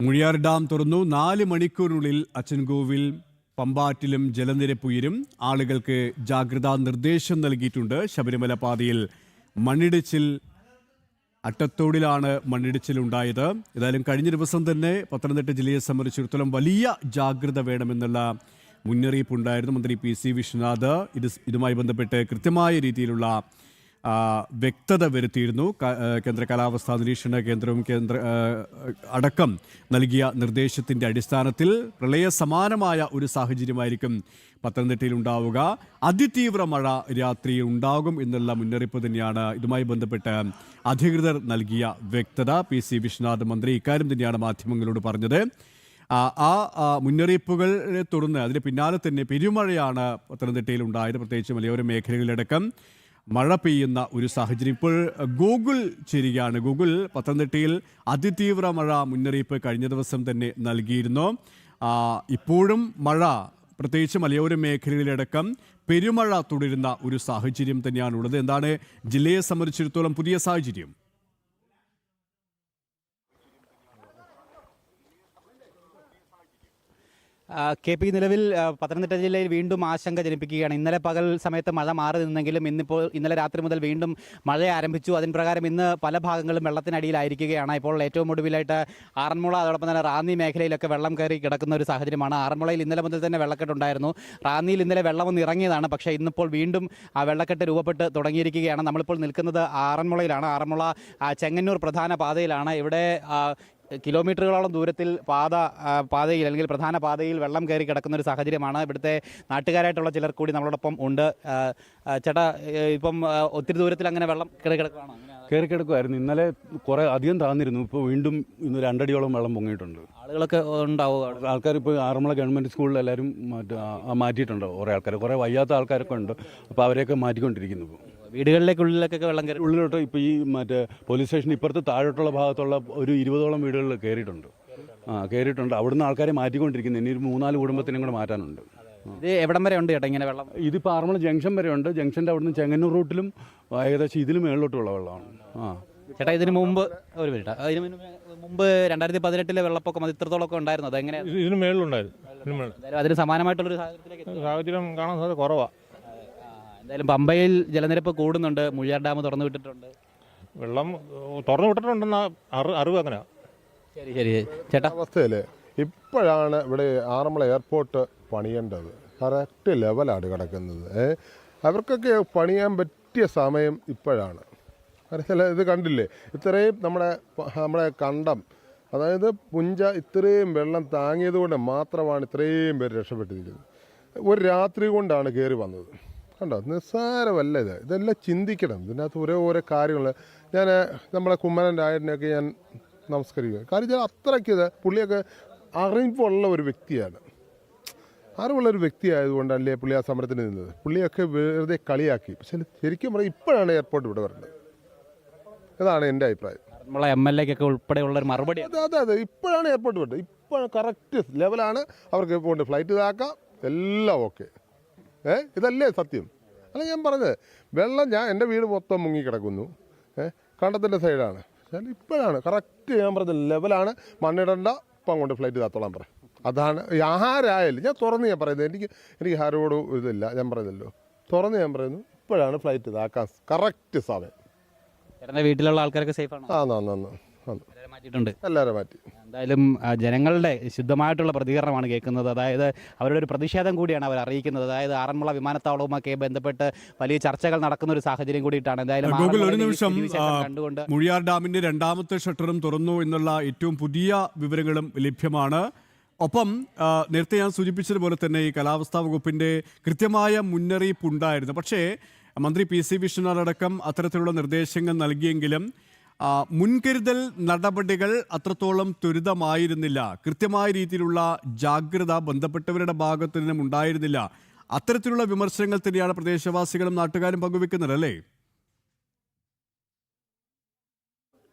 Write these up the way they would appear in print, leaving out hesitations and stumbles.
Muzhiyar dam തുറന്നു. 4 മണിക്കൂറിനുള്ളിൽ അച്ചൻകോവിൽ പമ്പാറ്റിലും ജലനിരപ്പ് ഉയരും. ആളുകൾക്ക് ജാഗ്രതാ നിർദ്ദേശം നൽകിയിട്ടുണ്ട്. ശബരിമല പാതയിൽ മണ്ണിടിച്ചിൽ, അട്ടത്തോടിലാണ് മണ്ണിടിച്ചിലുണ്ടായത്. ഏതായാലും കഴിഞ്ഞ ദിവസം തന്നെ പത്തനംതിട്ട ജില്ലയെ സംബന്ധിച്ചിടത്തോളം വലിയ ജാഗ്രത വേണമെന്നുള്ള മുന്നറിയിപ്പുണ്ടായിരുന്നു. മന്ത്രി പി.സി. വിശ്വനാഥ് ഇതുമായി ബന്ധപ്പെട്ട് കൃത്യമായ രീതിയിലുള്ള വ്യക്തത വരുത്തിയിരുന്നു. കേന്ദ്ര കാലാവസ്ഥാ നിരീക്ഷണ കേന്ദ്രവും അടക്കം നൽകിയ നിർദ്ദേശത്തിൻ്റെ അടിസ്ഥാനത്തിൽ പ്രളയ സമാനമായ ഒരു സാഹചര്യമായിരിക്കും പത്തനംതിട്ടയിൽ ഉണ്ടാവുക. അതിതീവ്ര മഴ രാത്രി ഉണ്ടാകും എന്നുള്ള മുന്നറിയിപ്പ് തന്നെയാണ് ഇതുമായി ബന്ധപ്പെട്ട് അധികൃതർ നൽകിയ വ്യക്തത. പി.സി. വിശ്വനാഥ് മന്ത്രി ഇക്കാര്യം തന്നെയാണ് മാധ്യമങ്ങളോട് പറഞ്ഞത്. മുന്നറിയിപ്പുകളെ തുടർന്ന് അതിന് പിന്നാലെ തന്നെ പെരുമഴയാണ് പത്തനംതിട്ടയിൽ ഉണ്ടായത്. പ്രത്യേകിച്ച് മലയോര മേഖലകളിലടക്കം മഴ പെയ്യുന്ന ഒരു സാഹചര്യം. ഇപ്പോൾ ഗൂഗിൾ ചേരുകയാണ്. ഗൂഗിൾ, പത്തനംതിട്ടയിൽ അതിതീവ്ര മഴ മുന്നറിയിപ്പ് കഴിഞ്ഞ ദിവസം തന്നെ നൽകിയിരുന്നു. ഇപ്പോഴും മഴ, പ്രത്യേകിച്ച് മലയോര മേഖലകളിലടക്കം പെരുമഴ തുടരുന്ന ഒരു സാഹചര്യം തന്നെയാണുള്ളത്. എന്താണ് ജില്ലയെ സംബന്ധിച്ചിടത്തോളം പുതിയ സാഹചര്യം? കെ.പി. നിലവിൽ പത്തനംതിട്ട ജില്ലയിൽ വീണ്ടും ആശങ്ക ജനിപ്പിക്കുകയാണ്. ഇന്നലെ പകൽ സമയത്ത് മഴ മാറി നിന്നെങ്കിലും ഇന്നലെ രാത്രി മുതൽ വീണ്ടും മഴ ആരംഭിച്ചു. അതിന് പ്രകാരം ഇന്ന് പല ഭാഗങ്ങളും വെള്ളത്തിനടിയിലായിരിക്കുകയാണ്. ഇപ്പോൾ ഏറ്റവും ഒടുവിലായിട്ട് ആറന്മുള, അതോടൊപ്പം തന്നെ റാന്നി മേഖലയിലൊക്കെ വെള്ളം കയറി കിടക്കുന്ന ഒരു സാഹചര്യമാണ്. ആറന്മുളയിൽ ഇന്നലെ മുതൽ തന്നെ വെള്ളക്കെട്ടുണ്ടായിരുന്നു. റാന്നിയിൽ ഇന്നലെ വെള്ളമൊന്ന് ഇറങ്ങിയതാണ്. പക്ഷേ ഇന്നിപ്പോൾ വീണ്ടും ആ വെള്ളക്കെട്ട് രൂപപ്പെട്ട് തുടങ്ങിയിരിക്കുകയാണ്. നമ്മളിപ്പോൾ നിൽക്കുന്നത് ആറന്മുളയിലാണ്. ആറന്മുള ചെങ്ങന്നൂർ പ്രധാന പാതയിലാണ്. ഇവിടെ കിലോമീറ്ററുകളോളം ദൂരത്തിൽ പാതയിൽ അല്ലെങ്കിൽ പ്രധാന പാതയിൽ വെള്ളം കയറി കിടക്കുന്ന ഒരു സാഹചര്യമാണ്. ഇവിടുത്തെ നാട്ടുകാരായിട്ടുള്ള ചിലർ കൂടി നമ്മളോടൊപ്പം ഉണ്ട്. ചേട്ടാ, ഇപ്പം ഒത്തിരി ദൂരത്തിൽ അങ്ങനെ വെള്ളം കയറി കിടക്കുമായിരുന്നു. ഇന്നലെ കുറേ അധികം താന്നിരുന്നു. ഇപ്പോൾ വീണ്ടും ഇന്ന് 2 അടിയോളം വെള്ളം പൊങ്ങിയിട്ടുണ്ട്. ആളുകളൊക്കെ ഉണ്ടാവും. ആൾക്കാർ ഇപ്പോൾ ആറന്മുള ഗവൺമെൻറ് സ്കൂളിൽ എല്ലാവരും മാറ്റിയിട്ടുണ്ടോ? കുറേ ആൾക്കാർ, കുറേ വയ്യാത്ത ആൾക്കാരൊക്കെ ഉണ്ട്. അപ്പോൾ അവരെയൊക്കെ മാറ്റിക്കൊണ്ടിരിക്കുന്നു. ഇപ്പോൾ വീടുകളിലേക്കുള്ളിലൊക്കെ വെള്ളം കയറി ഉള്ളിലോട്ട് ഇപ്പോൾ ഈ പോലീസ് സ്റ്റേഷൻ ഇപ്പുറത്ത് താഴോട്ടുള്ള ഭാഗത്തുള്ള ഒരു 20ഓളം വീടുകളിൽ കയറിയിട്ടുണ്ട്. അവിടുന്ന് ആൾക്കാരെ മാറ്റിക്കൊണ്ടിരിക്കുന്നു. ഇനി ഒരു 3-4 കുടുംബത്തിനും കൂടെ മാറ്റാനുണ്ട്. ഇത് എവിടം വരെ ഉണ്ട് ചേട്ടാ ഇങ്ങനെ വെള്ളം? ഇതിപ്പോൾ ആറന്മുള ജംഗ്ഷൻ വരെ ഉണ്ട്. ജംഗ്ഷൻ്റെ അവിടുന്ന് ചെങ്ങന്നൂർ റൂട്ടിലും ഏകദേശം ഇതിലും മേളിലോട്ടുള്ള വെള്ളമാണ്. ചേട്ടാ, ഇതിന് മുമ്പ് 2018 വെള്ളപ്പൊക്കം അത് ഇത്രത്തോളമൊക്കെ ഉണ്ടായിരുന്നു. അത് എങ്ങനെയാണ്? ഇതിന് മേളിലുണ്ടായിരുന്നു. അതിന് സമാനമായിട്ടുള്ളൊരു സാഹചര്യം കാണാൻ സാധ്യത കുറവാണ്. എന്തായാലും പമ്പയിൽ ജലനിരപ്പ് കൂടുന്നുണ്ട്. മുഴിയാർ ഡാം തുറന്നു വിട്ടിട്ടുണ്ട്. വെള്ളം തുറന്നു വിട്ടിട്ടുണ്ടെന്ന അറിവ് അങ്ങനെ. ശരി ചേട്ടാ, അവസ്ഥയിൽ ഇപ്പോഴാണ് ഇവിടെ ആറന്മുള എയർപോർട്ട് പണിയേണ്ടത്. കറക്റ്റ് ലെവലാണ് കിടക്കുന്നത്. അവർക്കൊക്കെ പണിയാൻ പറ്റിയ സമയം ഇപ്പോഴാണ്. ഇത് കണ്ടില്ലേ, ഇത്രയും നമ്മുടെ കണ്ടം, അതായത് പുഞ്ച ഇത്രയും വെള്ളം താങ്ങിയത് കൊണ്ട് മാത്രമാണ് ഇത്രയും പേര് രക്ഷപ്പെട്ടിരിക്കുന്നത്. ഒരു രാത്രി കൊണ്ടാണ് കയറി വന്നത്. കണ്ടോ, നിസ്സാരമല്ല ഇത്. ഇതെല്ലാം ചിന്തിക്കണം. ഇതിനകത്ത് ഓരോ കാര്യങ്ങൾ. ഞാൻ നമ്മളെ കുമ്മനൻ രായനെയൊക്കെ ഞാൻ നമസ്കരിക്കുക. കാര്യം അത്രയ്ക്ക് ഇത് പുള്ളിയൊക്കെ അറിവുള്ള ഒരു വ്യക്തിയാണ്. അറിവുള്ളൊരു വ്യക്തിയായതുകൊണ്ടല്ലേ പുള്ളി ആ സമരത്തിന് നിന്നത്. പുള്ളിയൊക്കെ വെറുതെ കളിയാക്കി. പക്ഷേ ശരിക്കും പറഞ്ഞാൽ ഇപ്പോഴാണ് എയർപോർട്ട് ഇവിടെ വരേണ്ടത്. ഇതാണ് എൻ്റെ അഭിപ്രായം. MLA ഉൾപ്പെടെയുള്ള ഒരു മറുപടി. അതെ, ഇപ്പോഴാണ് എയർപോർട്ട് വരേണ്ടത്. ഇപ്പോൾ കറക്റ്റ് ലെവലാണ്. അവർക്ക് പോകേണ്ട ഫ്ലൈറ്റ് ഇതാക്കാം, എല്ലാം ഓക്കെ. ഇതല്ലേ സത്യം? അല്ല ഞാൻ പറഞ്ഞത്, വെള്ളം എൻ്റെ വീട് മൊത്തം മുങ്ങിക്കിടക്കുന്നു. കണ്ടത്തിൻ്റെ സൈഡാണ്. ഇപ്പോഴാണ് കറക്റ്റ് ഞാൻ പറഞ്ഞത് ലെവലാണ്. മണ്ണിടണ്ട, ഇപ്പം അങ്ങോട്ട് ഫ്ലൈറ്റ് താത്തോളാൻ പറ. അതാണ് ആരായാലും ഞാൻ പറയുന്നത്. എനിക്ക് ആരോടും ഇതില്ല. ഞാൻ പറയുന്നല്ലോ, ഞാൻ പറയുന്നു, ഇപ്പോഴാണ് ഫ്ലൈറ്റ് ഇതാക്കാൻ കറക്റ്റ് സമയം. വീട്ടിലുള്ള ആൾക്കാരൊക്കെ സേഫാണ്. മാറ്റിയിട്ടുണ്ട്. എല്ലാവരും മാറ്റി. എന്തായാലും ജനങ്ങളുടെ ശുദ്ധമായിട്ടുള്ള പ്രതികരണമാണ് കേൾക്കുന്നത്. അതായത് അവരുടെ ഒരു പ്രതിഷേധം കൂടിയാണ് അവർ അറിയിക്കുന്നത്. അതായത് ആറന്മുള വിമാനത്താവളവുമൊക്കെ ബന്ധപ്പെട്ട് വലിയ ചർച്ചകൾ നടക്കുന്ന ഒരു സാഹചര്യം കൂടിയിട്ടാണ്. എന്തായാലും ഒരു നിമിഷം, മുഴിയാർ ഡാമിന്റെ 2ാമത്തെ ഷട്ടറും തുറന്നു എന്നുള്ള ഏറ്റവും പുതിയ വിവരങ്ങളും ലഭ്യമാണ്. ഒപ്പം നേരത്തെ ഞാൻ സൂചിപ്പിച്ചതുപോലെ തന്നെ ഈ കാലാവസ്ഥാ വകുപ്പിന്റെ കൃത്യമായ മുന്നറിയിപ്പ് ഉണ്ടായിരുന്നു. പക്ഷേ മന്ത്രി പി.സി. വിശ്വനാഥ് അടക്കം അത്തരത്തിലുള്ള നിർദ്ദേശങ്ങൾ നൽകിയെങ്കിലും മുൻകരുതൽ നടപടികൾ അത്രത്തോളം ത്വരിതമായിരുന്നില്ല. കൃത്യമായ രീതിയിലുള്ള ജാഗ്രത ബന്ധപ്പെട്ടവരുടെ ഭാഗത്തു നിന്നും ഉണ്ടായിരുന്നില്ല. അത്തരത്തിലുള്ള വിമർശനങ്ങൾ തന്നെയാണ് പ്രദേശവാസികളും നാട്ടുകാരും പങ്കുവെക്കുന്നത്, അല്ലേ?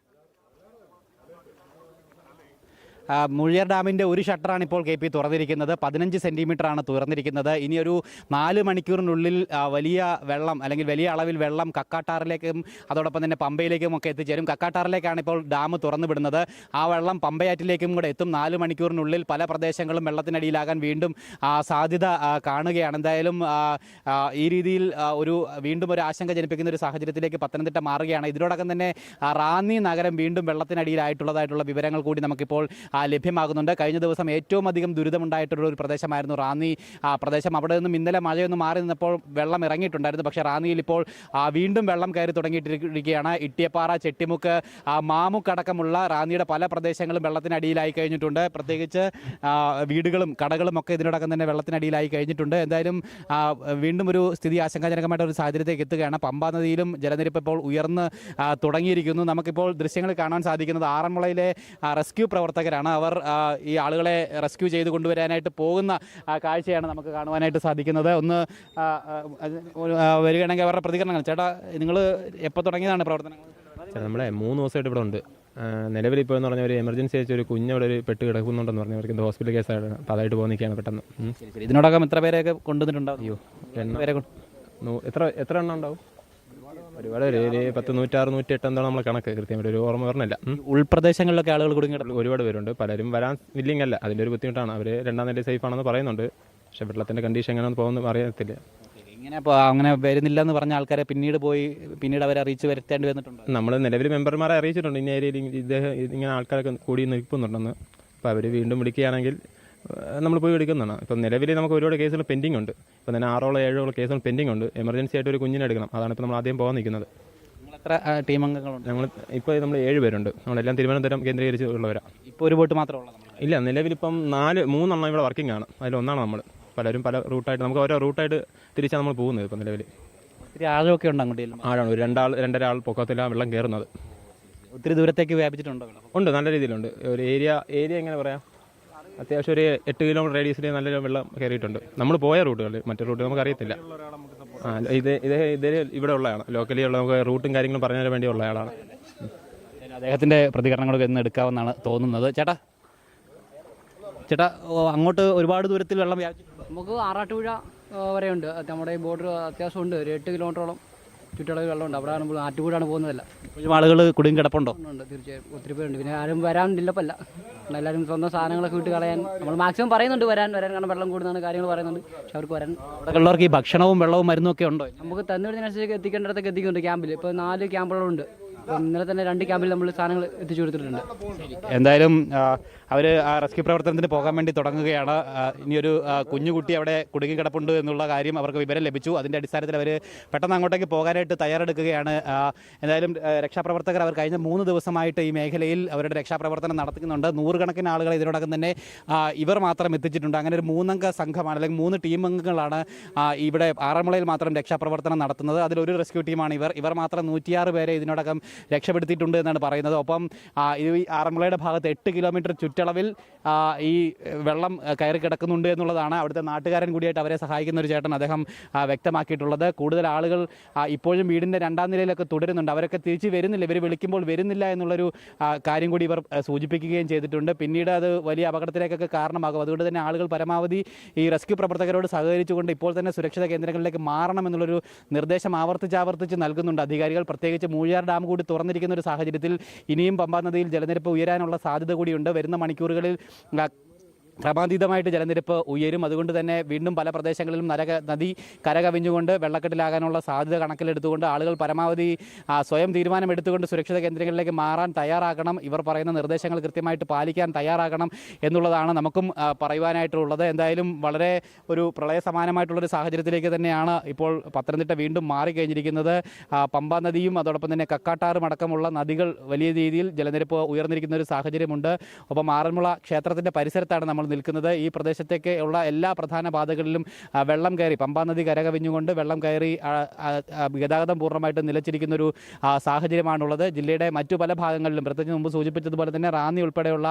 മൂഴിയാർ ഡാമിൻ്റെ ഒരു ഷട്ടറാണ് ഇപ്പോൾ KP തുറന്നിരിക്കുന്നത്. 15 സെൻറ്റിമീറ്ററാണ് തുറന്നിരിക്കുന്നത്. ഇനിയൊരു 4 മണിക്കൂറിനുള്ളിൽ വലിയ വെള്ളം അല്ലെങ്കിൽ വലിയ അളവിൽ വെള്ളം കക്കാട്ടാറിലേക്കും അതോടൊപ്പം തന്നെ പമ്പയിലേക്കും ഒക്കെ എത്തിച്ചേരും. കക്കാട്ടാറിലേക്കാണ് ഇപ്പോൾ ഡാം തുറന്നു വിടുന്നത്. ആ വെള്ളം പമ്പയാറ്റിലേക്കും കൂടെ എത്തും. 4 മണിക്കൂറിനുള്ളിൽ പല പ്രദേശങ്ങളും വെള്ളത്തിനടിയിലാകാൻ വീണ്ടും സാധ്യത കാണുകയാണ്. എന്തായാലും ഈ രീതിയിൽ വീണ്ടും ഒരു ആശങ്ക ജനിപ്പിക്കുന്ന ഒരു സാഹചര്യത്തിലേക്ക് പത്തനംതിട്ട മാറുകയാണ്. ഇതിനോടകം തന്നെ റാന്നി നഗരം വീണ്ടും വെള്ളത്തിനടിയിലായിട്ടുള്ളതായിട്ടുള്ള വിവരങ്ങൾ കൂടി നമുക്കിപ്പോൾ ലഭ്യമാകുന്നുണ്ട്. കഴിഞ്ഞ ദിവസം ഏറ്റവും അധികം ദുരിതമുണ്ടായിട്ടുള്ള ഒരു പ്രദേശമായിരുന്നു റാന്നി പ്രദേശം. അവിടെ നിന്നും ഇന്നലെ മഴയൊന്ന് മാറി നിന്നപ്പോൾ വെള്ളം ഇറങ്ങിയിട്ടുണ്ടായിരുന്നു. പക്ഷേ റാന്നിയിൽ ഇപ്പോൾ വീണ്ടും വെള്ളം കയറി തുടങ്ങിയിട്ടിരിക്കുകയാണ്. ഇട്ടിയപ്പാറ, ചെട്ടിമുക്ക്, മാമുക്കടക്കമുള്ള റാന്നിയുടെ പല പ്രദേശങ്ങളും വെള്ളത്തിനടിയിലായി കഴിഞ്ഞിട്ടുണ്ട്. പ്രത്യേകിച്ച് വീടുകളും കടകളും ഒക്കെ ഇതിനോടകം തന്നെ വെള്ളത്തിനടിയിലായി കഴിഞ്ഞിട്ടുണ്ട്. എന്തായാലും വീണ്ടും ഒരു സ്ഥിതി ആശങ്കാജനകമായിട്ട് ഒരു സാഹചര്യത്തിലേക്ക് എത്തുകയാണ്. പമ്പാ നദിയിലും ജലനിരപ്പ് ഇപ്പോൾ ഉയർന്ന് തുടങ്ങിയിരിക്കുന്നു. നമുക്കിപ്പോൾ ദൃശ്യങ്ങൾ കാണാൻ സാധിക്കുന്നത് ആറന്മുളയിലെ റെസ്ക്യൂ പ്രവർത്തകരാണ്. അവർ ഈ ആളുകളെ റെസ്ക്യൂ ചെയ്ത് കൊണ്ടുവരാനായിട്ട് പോകുന്ന കാഴ്ചയാണ് നമുക്ക് കാണുവാനായിട്ട് സാധിക്കുന്നത്. ഒന്ന് വരികയാണെങ്കിൽ അവരുടെ പ്രതികരണങ്ങൾ. ചേട്ടാ, നിങ്ങൾ എപ്പോൾ തുടങ്ങിയതാണ് പ്രവർത്തനങ്ങൾ? നമ്മളെ 3 ദിവസമായിട്ട് ഇവിടെ ഉണ്ട്. നിലവിൽ ഇപ്പോൾ എന്ന് പറഞ്ഞാൽ ഒരു എമർജൻസി ആയിട്ട് ഒരു കുഞ്ഞവിടെ ഒരു പെട്ട് കിടക്കുന്നുണ്ടെന്ന് പറഞ്ഞു. അവർക്ക് ഹോസ്പിറ്റൽ കേസാണ്. അപ്പോൾ അതായിട്ട് പോകുന്നൊക്കെയാണ് പെട്ടെന്ന്. ഇതിനോടകം എത്ര പേരെയൊക്കെ കൊണ്ടുവന്നിട്ടുണ്ടാവും? അയ്യോ, എത്ര എണ്ണം ഉണ്ടാവും? ഒരുപാട് ഒരു 10, 106, 108 എന്താണ് നമ്മളെ കണക്ക്. കൃത്യമായിട്ട് ഒരു ഓർമ്മ പറഞ്ഞില്ല. ഉൾപ്രദേശങ്ങളിലൊക്കെ ആളുകൾ കുടുങ്ങിയിട്ടുണ്ട്. ഒരുപാട് പേരുണ്ട്. പലരും വരാൻ വില്ലിങ് അല്ല. അതിൻ്റെ ഒരു ബുദ്ധിമുട്ടാണ്. അവർ 2ാം നില സേഫ് ആണെന്ന് പറയുന്നുണ്ട്. പക്ഷേ വെള്ളത്തിൻ്റെ കണ്ടീഷൻ എങ്ങനെയാണെന്ന് പോകുന്നത് അറിയത്തില്ല. ഇങ്ങനെ അങ്ങനെ വരുന്നില്ല എന്ന് പറഞ്ഞ ആൾക്കാരെ പിന്നീട് അവരെ അറിയിച്ച് വരുത്തേണ്ടി വന്നിട്ടുണ്ട്. നമ്മൾ നിലവിൽ മെമ്പർമാരെ അറിയിച്ചിട്ടുണ്ട്. ഇന്ന ഏരിയയിൽ ഇങ്ങനെ ആൾക്കാരൊക്കെ കൂടി നിൽക്കുന്നുണ്ടെന്ന്. അപ്പോൾ അവർ വീണ്ടും വിളിക്കുകയാണെങ്കിൽ നമ്മൾ പോയി എടുക്കുന്നതാണ്. ഇപ്പം നിലവിൽ നമുക്ക് ഒരുപാട് കേസുകൾ പെൻഡിങ് ഉണ്ട്. ഇപ്പം തന്നെ 6 or 7 കേസുകൾ പെൻഡിങ് ഉണ്ട്. എമർജൻസി ആയിട്ട് ഒരു കുഞ്ഞിനെ എടുക്കണം. അതാണ് ഇപ്പോൾ നമ്മൾ ആദ്യം പോകാൻ നിൽക്കുന്നത്. എത്ര ടീം അംഗങ്ങളുണ്ട്? നമ്മൾ 7 പേരുണ്ട്. നമ്മളെല്ലാം തിരുവനന്തപുരം കേന്ദ്രീകരിച്ച് ഉള്ളവരാണ്. ഇപ്പോൾ ഒരു ബോട്ട് മാത്രമേ ഉള്ളൂ? ഇല്ല, നിലവിലിപ്പം 3 ഇവിടെ വർക്കിംഗ് ആണ്. അതിലൊന്നാണ് നമ്മൾ. പലരും പല റൂട്ടായിട്ട് നമുക്ക് ഓരോ റൂട്ടായിട്ട് തിരിച്ചാണ് നമ്മൾ പോകുന്നത്. ഇപ്പം നിലവിൽ ഒത്തിരി ആഴമൊക്കെ ഉണ്ട് അങ്ങോട്ട്? ആഴാണ്. ഒരു 2-2.5 ആൾ പൊക്കത്തിലാണ് വെള്ളം കയറുന്നത്. ഒത്തിരി ദൂരത്തേക്ക് വ്യാപിച്ചിട്ടുണ്ടോ? ഉണ്ട്, നല്ല രീതിയിലുണ്ട്. ഒരു ഏരിയ എങ്ങനെ പറയാം, അത്യാവശ്യം ഒരു 8 കിലോമീറ്റർ റേഡിയസിൽ നല്ല വെള്ളം കയറിയിട്ടുണ്ട്. നമ്മൾ പോയ റൂട്ടുകൾ, മറ്റു റൂട്ട് നമുക്ക് അറിയത്തില്ല. ഇത് ഇവിടെ ഉള്ളതാണ്. ലോക്കലി ഉള്ള നമുക്ക് റൂട്ടും കാര്യങ്ങളും പറഞ്ഞു തരാൻ വേണ്ടി ഉള്ള ആളാണ്. അദ്ദേഹത്തിൻ്റെ പ്രതികരണങ്ങളൊക്കെ ഇന്ന് എടുക്കാമെന്നാണ് തോന്നുന്നത്. ചേട്ടാ, അങ്ങോട്ട് ഒരുപാട് ദൂരത്തിൽ വെള്ളം വ്യാപിച്ചിട്ടുണ്ട്? നമുക്ക് ആറാട്ടുപുഴ വരെയുണ്ട്. നമ്മുടെ ഈ ബോർഡർ അത്യാവശ്യമുണ്ട്. ഒരു 8 കിലോമീറ്ററോളം ചുറ്റളവ് വെള്ളമുണ്ട്. അവിടെ നമ്മൾ ആറ്റുപുഴയാണ് പോകുന്നതല്ല. ഇപ്പോഴും ആളുകൾ കുടുങ്ങി കിടപ്പുണ്ടോ? ഉണ്ട്, തീർച്ചയായും ഒത്തിരി പേരുണ്ട്. പിന്നെ ആരും വരാനില്ലപ്പല്ല. എല്ലാവരും സ്വന്തം സാധനങ്ങളൊക്കെ വിട്ട് കളയാൻ നമ്മൾ മാക്സിമം പറയുന്നുണ്ട്. വരാൻ കാരണം വെള്ളം കൂടുന്നതാണ് കാര്യങ്ങൾ പറയുന്നുണ്ട്. പക്ഷെ അവർക്ക് വരാൻ അവിടെ ഉള്ളവർക്ക് ഈ ഭക്ഷണവും വെള്ളവും മരുന്നും ഒക്കെ ഉണ്ടോ? നമുക്ക് തന്നുവിടുന്നതിനനുസരിച്ച് എത്തിക്കേണ്ടിടത്തൊക്കെ എത്തിക്കുന്നുണ്ട്. ക്യാമ്പിൽ ഇപ്പോൾ 4 ക്യാമ്പുകളുണ്ട്. അപ്പോൾ ഇന്നലെ തന്നെ 2 ക്യാമ്പിൽ നമ്മൾ സാധനങ്ങൾ എത്തിച്ചു കൊടുത്തിട്ടുണ്ട്. എന്തായാലും അവർ ആ റെസ്ക്യൂ പ്രവർത്തനത്തിന് പോകാൻ വേണ്ടി തുടങ്ങുകയാണ്. ഇനിയൊരു കുഞ്ഞുകുട്ടി അവിടെ കുടുങ്ങിക്കിടപ്പുണ്ട് എന്നുള്ള കാര്യം അവർക്ക് വിവരം ലഭിച്ചു. അതിൻ്റെ അടിസ്ഥാനത്തിൽ അവർ പെട്ടെന്ന് അങ്ങോട്ടേക്ക് പോകാനായിട്ട് തയ്യാറെടുക്കുകയാണ്. എന്തായാലും രക്ഷാപ്രവർത്തകർ അവർ കഴിഞ്ഞ 3 ദിവസമായിട്ട് ഈ മേഖലയിൽ അവരുടെ രക്ഷാപ്രവർത്തനം നടത്തുന്നുണ്ട്. 100 കണക്കിന് ആളുകളെ ഇതിനോടകം തന്നെ ഇവർ മാത്രം എത്തിച്ചിട്ടുണ്ട്. അങ്ങനെ ഒരു 3 അംഗ സംഘമാണ്, അല്ലെങ്കിൽ 3 ടീം അംഗങ്ങളാണ് ഇവിടെ ആറന്മുളയിൽ മാത്രം രക്ഷാപ്രവർത്തനം നടത്തുന്നത്. അതിലൊരു റെസ്ക്യൂ ടീമാണ് ഇവർ മാത്രം 106 പേരെ ഇതിനോടകം രക്ഷപ്പെടുത്തിയിട്ടുണ്ട് എന്നാണ് പറയുന്നത്. ഒപ്പം ഈ ആറന്മുളയുടെ ഭാഗത്ത് 8 കിലോമീറ്റർ ചുറ്റളവിൽ ഈ വെള്ളം കയറി കിടക്കുന്നുണ്ട് എന്നുള്ളതാണ് അവിടുത്തെ നാട്ടുകാരൻ കൂടിയായിട്ട് അവരെ സഹായിക്കുന്ന ഒരു ചേട്ടൻ അദ്ദേഹം വ്യക്തമാക്കിയിട്ടുള്ളത്. കൂടുതൽ ആളുകൾ ഇപ്പോഴും വീടിൻ്റെ 2ാം നിലയിലൊക്കെ തുടരുന്നുണ്ട്. അവരൊക്കെ തിരിച്ച് വരുന്നില്ല, ഇവർ വിളിക്കുമ്പോൾ വരുന്നില്ല എന്നുള്ളൊരു കാര്യം കൂടി ഇവർ സൂചിപ്പിക്കുകയും ചെയ്തിട്ടുണ്ട്. പിന്നീട് അത് വലിയ അപകടത്തിലേക്കൊക്കെ കാരണമാകും. അതുകൊണ്ട് തന്നെ ആളുകൾ പരമാവധി ഈ റെസ്ക്യൂ പ്രവർത്തകരോട് സഹകരിച്ചുകൊണ്ട് ഇപ്പോൾ തന്നെ സുരക്ഷിത കേന്ദ്രങ്ങളിലേക്ക് മാറണം എന്നുള്ളൊരു നിർദ്ദേശം ആവർത്തിച്ച് നൽകുന്നുണ്ട് അധികാരികൾ. പ്രത്യേകിച്ച് മൂഴിയാർ ഡാം കൂടി തുറന്നിരിക്കുന്ന ഒരു സാഹചര്യത്തിൽ ഇനിയും പമ്പാ നദിയിൽ ജലനിരപ്പ് ഉയരാനുള്ള സാധ്യത കൂടിയുണ്ട്. വരുന്ന മണിക്കൂറുകളിൽ ക്രമാതീതമായിട്ട് ജലനിരപ്പ് ഉയരും. അതുകൊണ്ട് തന്നെ വീണ്ടും പല പ്രദേശങ്ങളിലും നദി കരകവിഞ്ഞുകൊണ്ട് വെള്ളക്കെട്ടിലാകാനുള്ള സാധ്യത കണക്കിലെടുത്തുകൊണ്ട് ആളുകൾ പരമാവധി സ്വയം തീരുമാനമെടുത്തുകൊണ്ട് സുരക്ഷിത കേന്ദ്രങ്ങളിലേക്ക് മാറാൻ തയ്യാറാകണം. ഇവർ പറയുന്ന നിർദ്ദേശങ്ങൾ കൃത്യമായിട്ട് പാലിക്കാൻ തയ്യാറാകണം എന്നുള്ളതാണ് നമുക്കും പറയുവാനായിട്ടുള്ളത്. എന്തായാലും വളരെ ഒരു പ്രളയ സമാനമായിട്ടുള്ളൊരു സാഹചര്യത്തിലേക്ക് തന്നെയാണ് ഇപ്പോൾ പത്തനംതിട്ട വീണ്ടും മാറിക്കഴിഞ്ഞിരിക്കുന്നത്. പമ്പാ നദിയും അതോടൊപ്പം തന്നെ കക്കാട്ടാറും അടക്കമുള്ള നദികൾ വലിയ രീതിയിൽ ജലനിരപ്പ് ഉയർന്നിരിക്കുന്ന ഒരു സാഹചര്യമുണ്ട്. ഒപ്പം ആറന്മുള ക്ഷേത്രത്തിൻ്റെ പരിസരത്താണ് നമ്മൾ നിൽക്കുന്നത്. ഈ പ്രദേശത്തേക്ക് ഉള്ള എല്ലാ പ്രധാന പാതകളിലും വെള്ളം കയറി, പമ്പാ നദി കരകവിഞ്ഞുകൊണ്ട് വെള്ളം കയറി ഗതാഗതം പൂർണ്ണമായിട്ട് നിലച്ചിരിക്കുന്ന ഒരു സാഹചര്യമാണുള്ളത്. ജില്ലയുടെ മറ്റു പല ഭാഗങ്ങളിലും, പ്രത്യേകിച്ച് മുമ്പ് സൂചിപ്പിച്ചതുപോലെ തന്നെ റാന്നി ഉൾപ്പെടെയുള്ള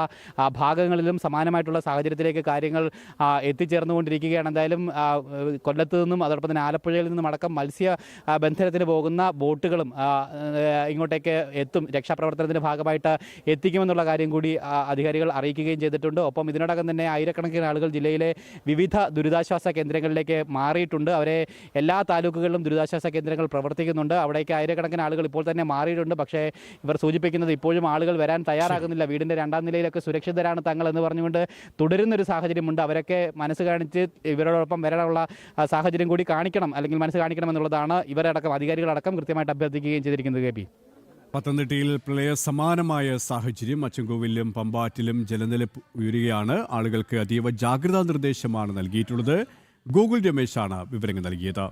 ഭാഗങ്ങളിലും സമാനമായിട്ടുള്ള സാഹചര്യത്തിലേക്ക് കാര്യങ്ങൾ എത്തിച്ചേർന്നുകൊണ്ടിരിക്കുകയാണ്. എന്തായാലും കൊല്ലത്ത് നിന്നും അതോടൊപ്പം തന്നെ ആലപ്പുഴയിൽ നിന്നും അടക്കം മത്സ്യ ബന്ധനത്തിന് പോകുന്ന ബോട്ടുകളും ഇങ്ങോട്ടേക്ക് എത്തും, രക്ഷാപ്രവർത്തനത്തിന്റെ ഭാഗമായിട്ട് എത്തിക്കുമെന്നുള്ള കാര്യം കൂടി അധികാരികൾ അറിയിക്കുകയും ചെയ്തിട്ടുണ്ട്. ഒപ്പം ഇതിനോടകം തന്നെ ആയിരക്കണക്കിന് ആളുകൾ ജില്ലയിലെ വിവിധ ദുരിതാശ്വാസ കേന്ദ്രങ്ങളിലേക്ക് മാറിയിട്ടുണ്ട്. അവരെ എല്ലാ താലൂക്കുകളിലും ദുരിതാശ്വാസ കേന്ദ്രങ്ങൾ പ്രവർത്തിക്കുന്നുണ്ട്. അവിടേക്ക് ആയിരക്കണക്കിന് ആളുകൾ ഇപ്പോൾ തന്നെ മാറിയിട്ടുണ്ട്. പക്ഷേ ഇവർ സൂചിപ്പിക്കുന്നത് ഇപ്പോഴും ആളുകൾ വരാൻ തയ്യാറാകുന്നില്ല. വീടിൻ്റെ 2ാം നിലയിലൊക്കെ സുരക്ഷിതരാണ് തങ്ങൾ എന്ന് പറഞ്ഞുകൊണ്ട് തുടരുന്നൊരു സാഹചര്യമുണ്ട്. അവരൊക്കെ മനസ്സ് കാണിച്ച് ഇവരോടൊപ്പം വരാനുള്ള സാഹചര്യം കൂടി കാണിക്കണം, അല്ലെങ്കിൽ മനസ്സ് കാണിക്കണം എന്നുള്ളതാണ് ഇവരടക്കം, അധികാരികളടക്കം കൃത്യമായിട്ട് അഭ്യർത്ഥിക്കുകയും ചെയ്തിരിക്കുന്നത്. കെ പി, പത്തനംതിട്ടയിൽ പ്രളയ സമാനമായ സാഹചര്യം. അച്ചൻകോവിലും പമ്പാറ്റിലും ജലനിരപ്പ് ഉയരുകയാണ്. ആളുകൾക്ക് അതീവ ജാഗ്രതാ നിർദ്ദേശമാണ് നൽകിയിട്ടുള്ളത്. ഗൂഗിൾ രമേശാണ് വിവരങ്ങൾ നൽകിയത്.